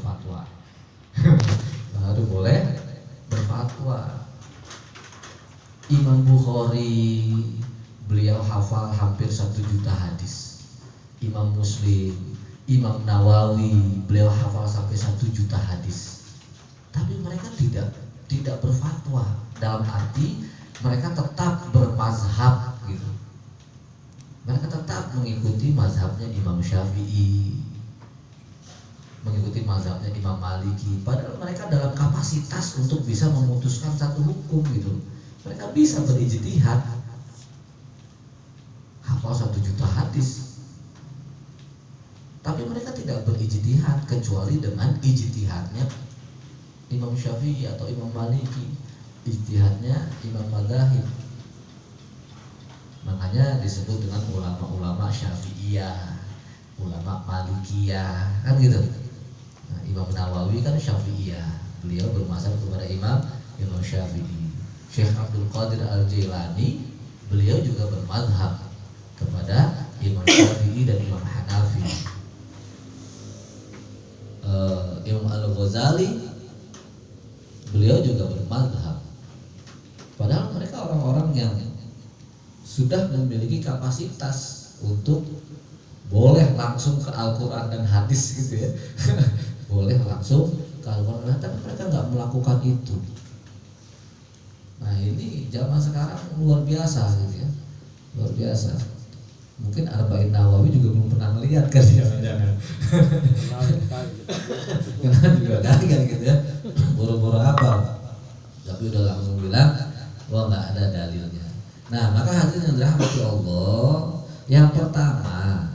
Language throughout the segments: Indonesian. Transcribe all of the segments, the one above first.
berfatwa. Baru boleh berfatwa. Imam Bukhari beliau hafal hampir 1 juta hadis. Imam Muslim, Imam Nawawi beliau hafal sampai 1 juta hadis. Tapi mereka tidak berfatwa, dalam arti mereka tetap bermazhab gitu. Mereka tetap mengikuti mazhabnya Imam Syafi'i, mengikuti mazhabnya Imam Maliki. Padahal mereka dalam kapasitas untuk bisa memutuskan satu hukum gitu. Mereka bisa berijtihad, hafal 1 juta hadis. Tapi mereka tidak berijtihad kecuali dengan ijtihadnya Imam Syafi'i atau Imam Maliki, ijtihadnya Imam Madzhab. Makanya disebut dengan ulama-ulama Syafi'iyah, ulama Malikiyah, kan gitu. Nah, Imam Nawawi kan Syafi'iyah, beliau bermazhab kepada Imam Syafi'i. Syekh Abdul Qadir Al-Jailani beliau juga bermazhab kepada Imam Syafi'i dan Imam Hanafi. Imam Al-Ghazali beliau juga bermazhab. Padahal mereka orang-orang yang sudah memiliki kapasitas untuk boleh langsung ke Al-Quran dan hadis gitu ya. Boleh langsung ke Al-Quran, tapi mereka nggak melakukan itu. Nah ini zaman sekarang luar biasa gitu ya, luar biasa. Mungkin Arba'in Nawawi juga belum pernah melihat kan, jangan-jangan. Kenal juga kan gitu ya, boro-boro apa? Tapi udah langsung bilang, wah nggak ada dalilnya. Nah maka hadirin yang dirahmati Allah, yang pertama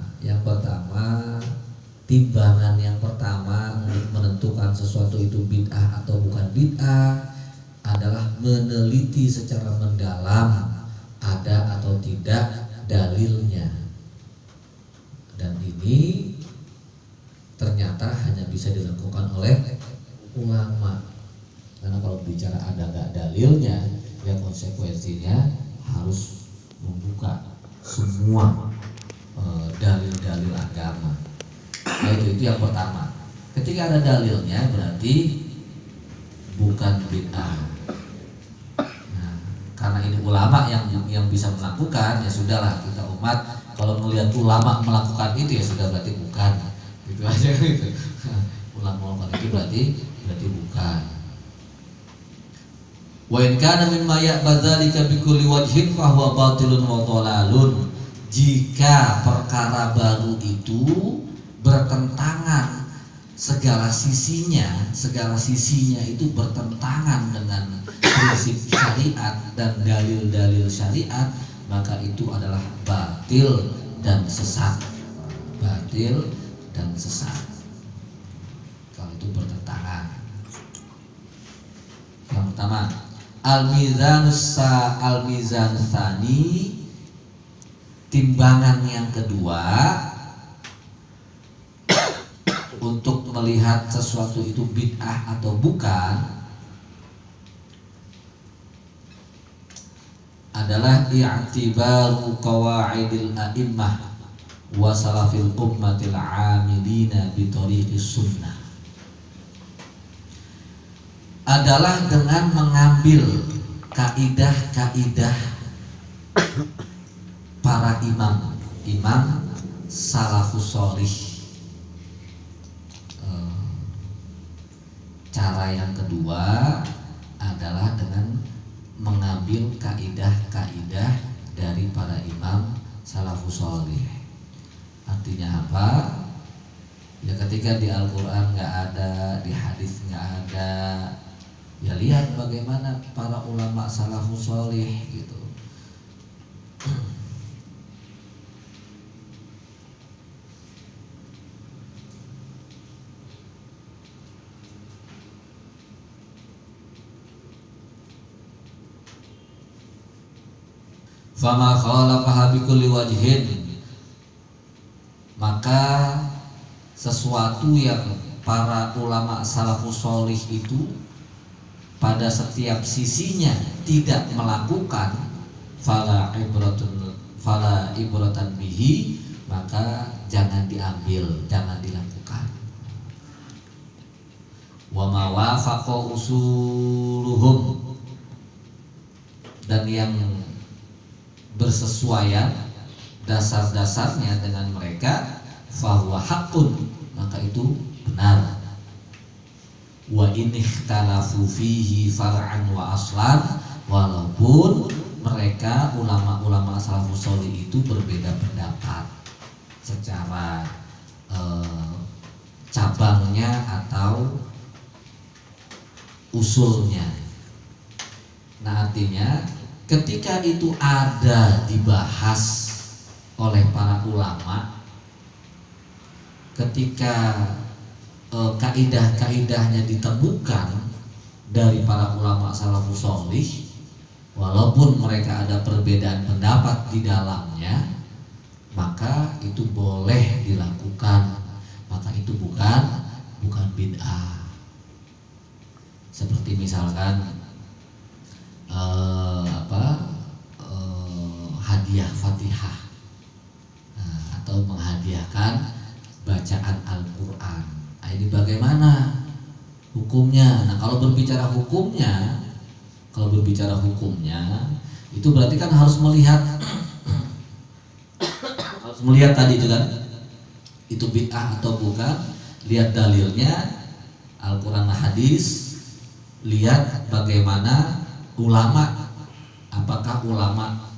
timbangan yang pertama untuk menentukan sesuatu itu bid'ah atau bukan bid'ah adalah meneliti secara mendalam ada atau tidak dalilnya. Dan ini ternyata hanya bisa dilakukan oleh ulama. Karena kalau bicara ada nggak dalilnya, ya konsekuensinya harus membuka semua dalil-dalil agama. Nah itu yang pertama. Ketika ada dalilnya berarti bukan bid'ah. Nah, karena ini ulama yang bisa melakukan, ya sudahlah, kita umat kalau melihat ulama melakukan itu ya sudah berarti bukan. Gitu aja gitu. Ulama melakukan itu berarti bukan. Wa in kana mimma ya'badzalika bi kulli wajhin fa huwa batilun wa dhalalun. Jika perkara baru itu bertentangan segala sisinya itu bertentangan dengan prinsip syariat dan dalil-dalil syariat, maka itu adalah batil dan sesat. Batil dan sesat kalau itu bertentangan. Yang pertama, al-mizan tsani, timbangan yang kedua untuk melihat sesuatu itu bid'ah atau bukan adalah i'tibaru qawaidil a'immah wa salafil ummatil 'amilina bi thariqis sunnah, adalah dengan mengambil kaidah-kaidah para imam salafus sholih. Cara yang kedua adalah dengan mengambil kaidah-kaidah dari para imam salafus sholih. Artinya apa? Ya ketika di Al-Quran nggak ada, di hadis nggak ada, ya lihat bagaimana para ulama salafus sholih gitu. Fama khalafaha bikulli wajhin, maka sesuatu yang para ulama salafus sholih itu pada setiap sisinya tidak melakukan, fala ibratan bihi, maka jangan diambil, jangan dilakukan. wa ma wafaqa usuluhum, dan yang bersesuaian dasar-dasarnya dengan mereka, fahuwa haqqun, maka itu benar. Wa in ikhtalafu fihi far'an wa aslan, walaupun mereka ulama-ulama salafus sholih itu berbeda pendapat secara cabangnya atau usulnya. Nah, artinya ketika itu ada dibahas oleh para ulama, ketika kaidah-kaidahnya ditemukan dari para ulama salafus sholih, walaupun mereka ada perbedaan pendapat di dalamnya, maka itu boleh dilakukan, maka itu bukan bid'ah. Seperti misalkan hadiah Fatihah, atau menghadiahkan bacaan Al-Quran. Nah, ini bagaimana hukumnya? Nah, kalau berbicara hukumnya itu berarti kan harus melihat tadi itu kan, itu bid'ah atau bukan, lihat dalilnya Al-Quran hadis, lihat bagaimana ulama, apakah ulama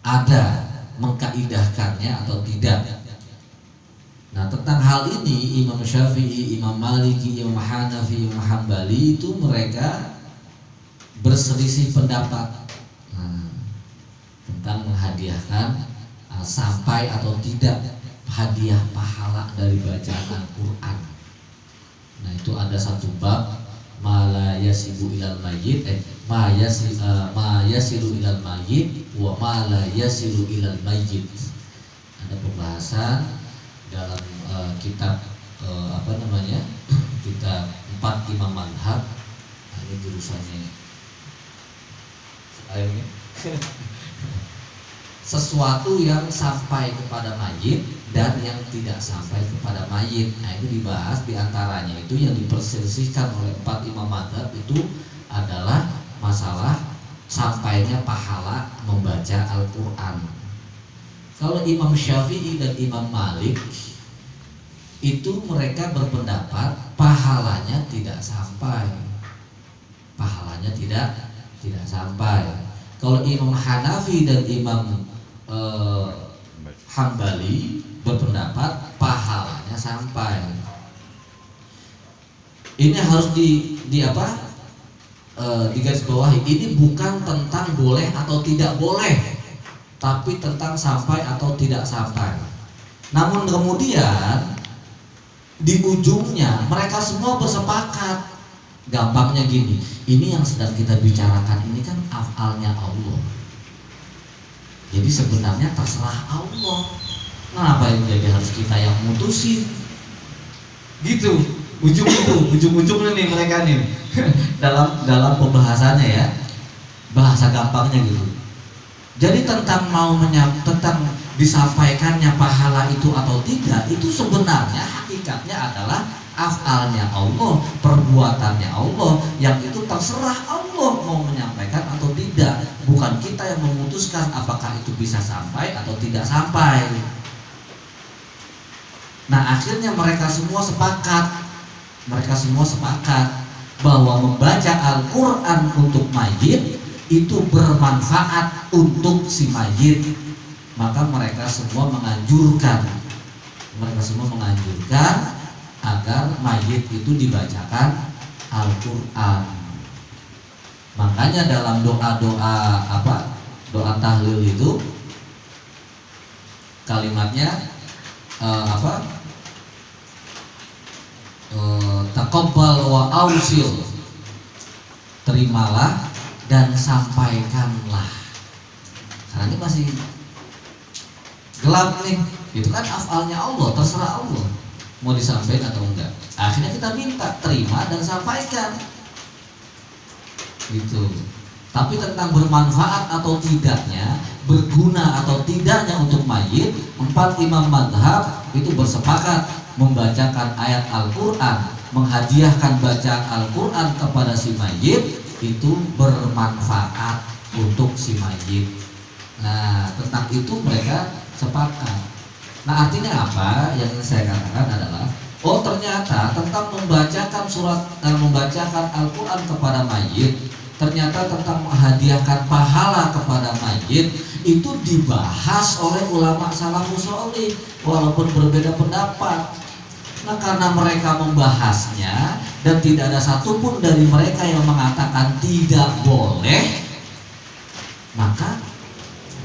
ada mengkaidahkannya atau tidak. Nah, tentang hal ini Imam Syafi'i, Imam Maliki, Imam Hanafi, Imam Hambali itu mereka berselisih pendapat tentang menghadiahkan sampai atau tidak hadiah pahala dari bacaan Al-Quran. Nah, itu ada satu bab ma la yasilu ilal mayyit, ma yasilu ilal mayyit wa ma la yasilu ilal mayyit. Ada pembahasan dalam kitab kitab 4 Imam Madhab. Nah, ini jurusannya ini sesuatu yang sampai kepada mayit dan yang tidak sampai kepada mayit. Nah, itu dibahas diantaranya itu yang diperselisihkan oleh 4 Imam Madhab itu adalah masalah sampainya pahala membaca Al-Quran. Kalau Imam Syafi'i dan Imam Malik itu mereka berpendapat pahalanya tidak sampai, tidak sampai. Kalau Imam Hanafi dan Imam Hambali berpendapat pahalanya sampai. Ini harus digarisbawahi. Ini bukan tentang boleh atau tidak boleh, tapi tentang sampai atau tidak sampai. Namun kemudian di ujungnya mereka semua bersepakat. Gampangnya gini, ini yang sedang kita bicarakan ini kan af'alnya Allah. Jadi sebenarnya terserah Allah. Kenapa yang jadi harus kita yang mutusin? Gitu. Ujung-ujungnya nih mereka nih dalam pembahasannya ya. Bahasa gampangnya gitu. Jadi tentang tentang disampaikannya pahala itu atau tidak, itu sebenarnya hakikatnya adalah af'alnya Allah, perbuatannya Allah, yang itu terserah Allah mau menyampaikan atau tidak. Bukan kita yang memutuskan apakah itu bisa sampai atau tidak sampai. Nah, akhirnya mereka semua sepakat bahwa membaca Al-Quran untuk mayit itu bermanfaat untuk si mayit. Maka mereka semua menganjurkan agar mayit itu dibacakan Al-Quran. Makanya dalam doa tahlil itu kalimatnya taqabbal wa ausil, terimalah dan sampaikanlah. Karena ini masih gelap nih, itu kan af'alnya Allah, terserah Allah mau disampaikan atau enggak. Akhirnya kita minta terima dan sampaikan gitu. Tapi tentang bermanfaat atau tidaknya, berguna atau tidaknya untuk mayit, 4 imam madhab itu bersepakat membacakan ayat Al-Quran menghadiahkan bacaan Al-Quran kepada si mayit itu bermanfaat untuk si mayit. Nah, tentang itu mereka sepakat. Nah, artinya apa? Yang ingin saya katakan adalah, oh ternyata tentang membacakan Al-Quran kepada mayit, ternyata tentang menghadiahkan pahala kepada mayit itu dibahas oleh ulama salafus sholih walaupun berbeda pendapat. Nah, karena mereka membahasnya dan tidak ada satupun dari mereka yang mengatakan tidak boleh, maka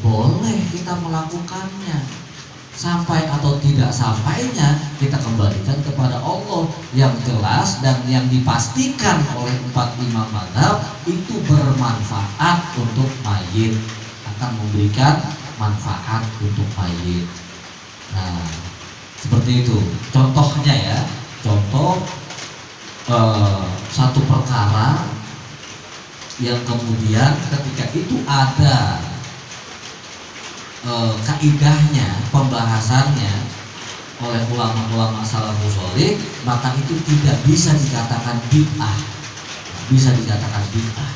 boleh kita melakukannya. Sampai atau tidak sampainya kita kembalikan kepada Allah. Yang jelas dan yang dipastikan oleh 4 imam mazhab itu bermanfaat untuk mayit, akan memberikan manfaat untuk mayit. Nah, seperti itu contohnya ya. Contoh satu perkara yang kemudian ketika itu ada kaidahnya, pembahasannya oleh ulama-ulama salafus sholih, maka itu tidak bisa dikatakan bid'ah. Bisa dikatakan bid'ah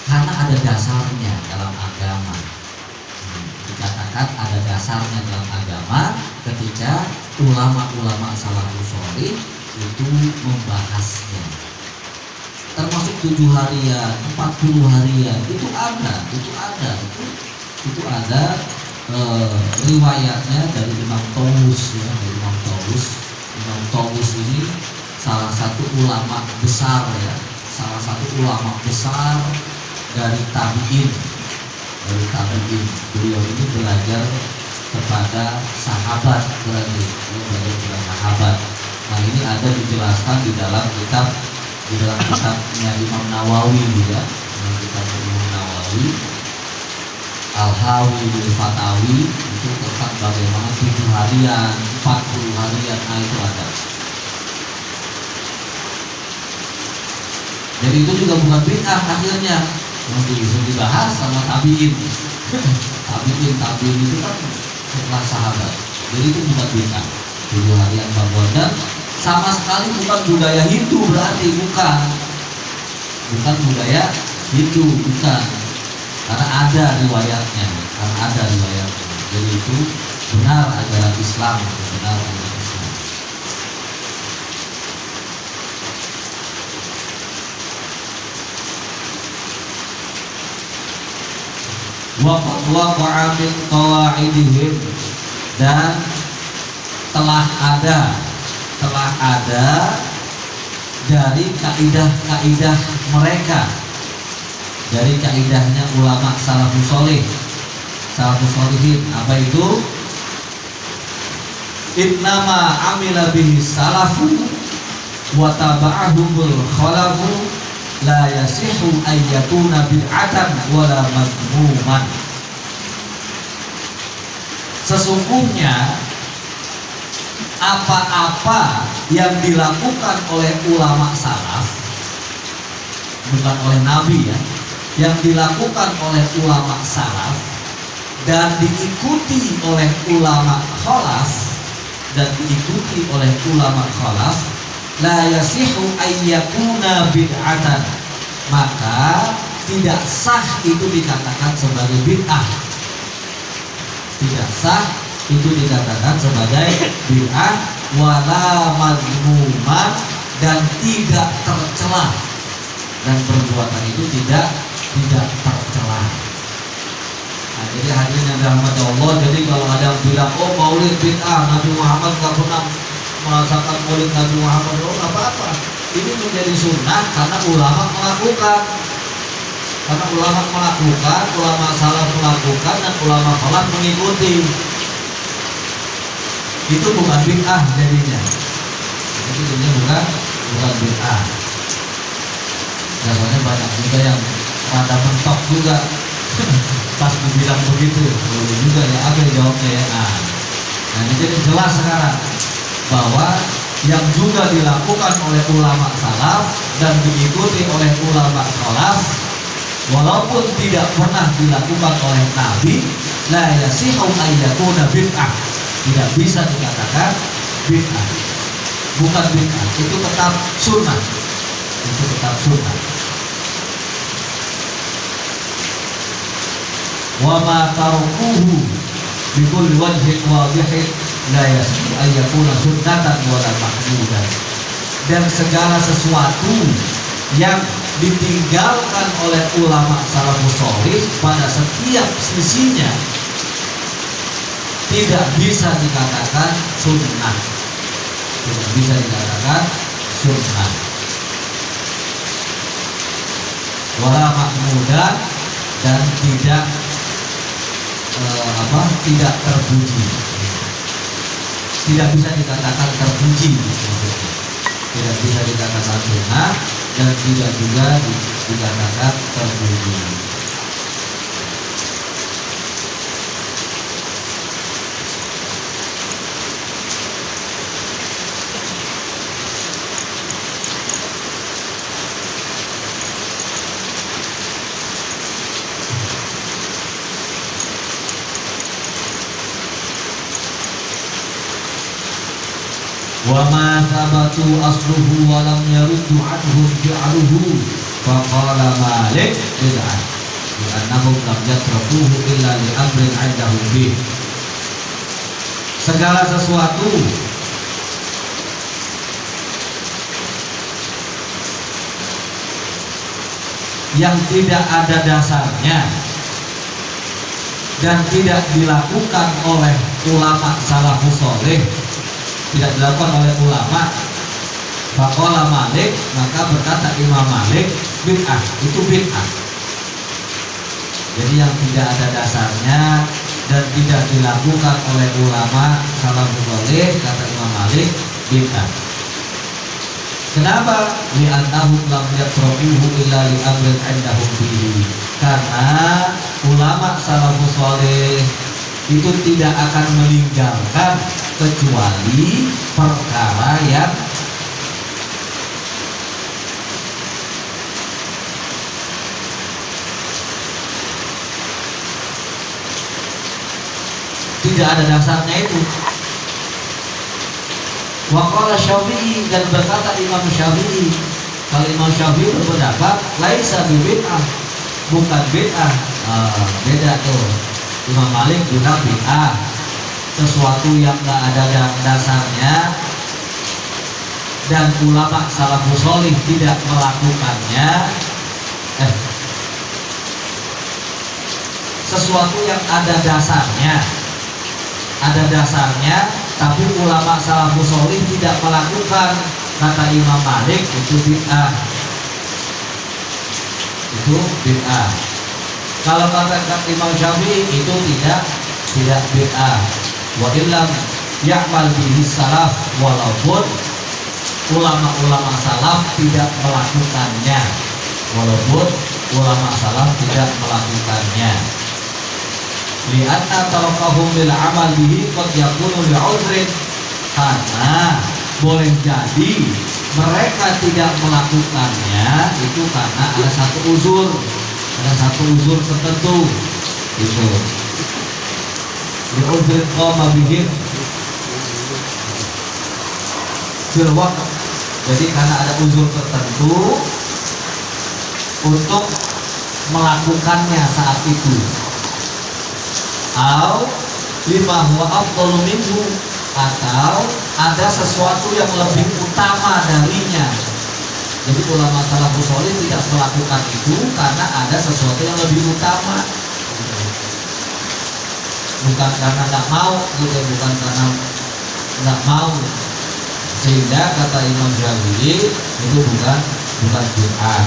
karena ada dasarnya dalam agama. Dikatakan ada dasarnya dalam agama ketika ulama-ulama salafus sholih itu membahasnya. Termasuk 7 harian, 40 harian itu ada riwayatnya dari Imam Tawus ya, dari Imam Tawus. Imam Tawus ini salah satu ulama besar ya, salah satu ulama besar dari tabi'in. Beliau ini belajar kepada sahabat, belajar kepada sahabat. Nah, ini ada dijelaskan di dalam kitabnya Imam Nawawi ya, dalam kitab Imam Nawawi Al-Hawi bil Fatawi, itu tentang bagaimana 7 harian, 40 harian, nah itu ada. Jadi itu juga bukan bid'ah akhirnya, nanti bisa dibahas sama tabi'in. tabi'in itu kan setelah sahabat. Jadi itu bukan bid'ah. 7 harian dan sama sekali bukan budaya Hindu, berarti bukan budaya Hindu, bukan. Karena ada riwayatnya. Jadi itu benar ajaran Islam, waqa'a min qawaidihim, dan telah ada dari kaidah-kaidah mereka, dari kaidahnya ulama salafus sholihin. Apa itu? Innama amila bihi salafu wa taba'ahumul khalafu la yasihu ayyakuna bid'atan wala madmuman. Sesungguhnya apa-apa yang dilakukan oleh ulama salaf, bukan oleh Nabi ya, yang dilakukan oleh ulama salaf dan diikuti oleh ulama khalaf la yasihu ayyakuna bid'atan, maka tidak sah itu dikatakan sebagai bid'ah. Tidak sah itu dikatakan sebagai bid'ah wala madmuman, dan tidak tercela, dan perbuatan itu tidak tercela. Nah, jadi hadirin yang dirahmati Allah, jadi kalau ada yang bilang oh maulid bid'ah, Nabi Muhammad nggak pernah merasakan maulid Nabi Muhammad, oh nggak apa-apa. Ini menjadi sunnah karena ulama melakukan. Ulama salaf melakukan dan ulama khalaf mengikuti. Itu bukan bid'ah jadinya. Jadi ini bukan bid'ah. Biasanya banyak juga yang pada mentok juga pas dibilang begitu, boleh juga ya, apa jawabnya ya. Nah ini jadi jelas sekarang bahwa yang juga dilakukan oleh ulama salaf dan diikuti oleh ulama khalaf, walaupun tidak pernah dilakukan oleh Nabi, la yasihu ayyakuna bid'ah, tidak bisa dikatakan bid'ah. bukan bid'ah, itu tetap sunnah, itu tetap sunnah. Wa ma tarukuhu bikul wajhin wadihin la yasmi ayyakuna sunnatan wala mahmudan. Dan segala sesuatu yang ditinggalkan oleh ulama salafus shalih pada setiap sisinya tidak bisa dikatakan sunnah, tidak bisa dikatakan sunnah. Wala mahmudan, dan tidak tidak terpuji, tidak bisa dikatakan terpuji, tidak bisa dikatakan sunnah dan tidak juga dikatakan terpuji. Wa ma thabatu asluhu wa lam yaruddu anhu fi'luhu fa qala Malik bid'ah li'annahum lam yatrakuhu illa li amrin 'indahum bih. Segala sesuatu yang tidak ada dasarnya dan tidak dilakukan oleh ulama salafus shalih, tidak dilakukan oleh ulama, faqala Malik, maka berkata Imam Malik, bid'ah, itu bid'ah. Jadi yang tidak ada dasarnya dan tidak dilakukan oleh ulama salafus shalih, kata Imam Malik, bid'ah. Kenapa? Li'annahum lam yatrakuhu illa li amrin 'indahum bihi. Karena ulama salafus shalih itu tidak akan meninggalkan kecuali perkara yang tidak ada dasarnya itu. Waqala Syafi'i, dan berkata Imam Syafi'i, kalau Imam Syafi'i berpendapat laisa bid'ah, bukan bid'ah. Beda tuh. Imam Malik juga bid'ah, sesuatu yang gak ada dasarnya dan ulama salafus shalih tidak melakukannya. Sesuatu yang ada dasarnya tapi ulama salafus shalih tidak melakukan, kata Imam Malik, itu bid'ah, itu bid'ah. Kalau kata Imam Syafi'i itu tidak bid'ah. Wa illam ya'mal bihi salaf, walaupun ulama-ulama salaf tidak melakukannya, walaupun ulama salaf tidak melakukannya. Li'anna tarakahum bil amal bihi qad yakunu li'udhrin, karena boleh jadi mereka tidak melakukannya itu karena ada satu uzur tertentu, gitu. Li'udhrin qama bihim fil waqt, jadi karena ada uzur tertentu untuk melakukannya saat itu. Au lima huwa afdalu minhu, atau ada sesuatu yang lebih utama darinya. Jadi ulama salafus shalih tidak melakukan itu karena ada sesuatu yang lebih utama, bukan karena nggak mau, gitu, bukan karena nggak mau. Sehingga kata Imam Syafi'i itu bukan bid'ah.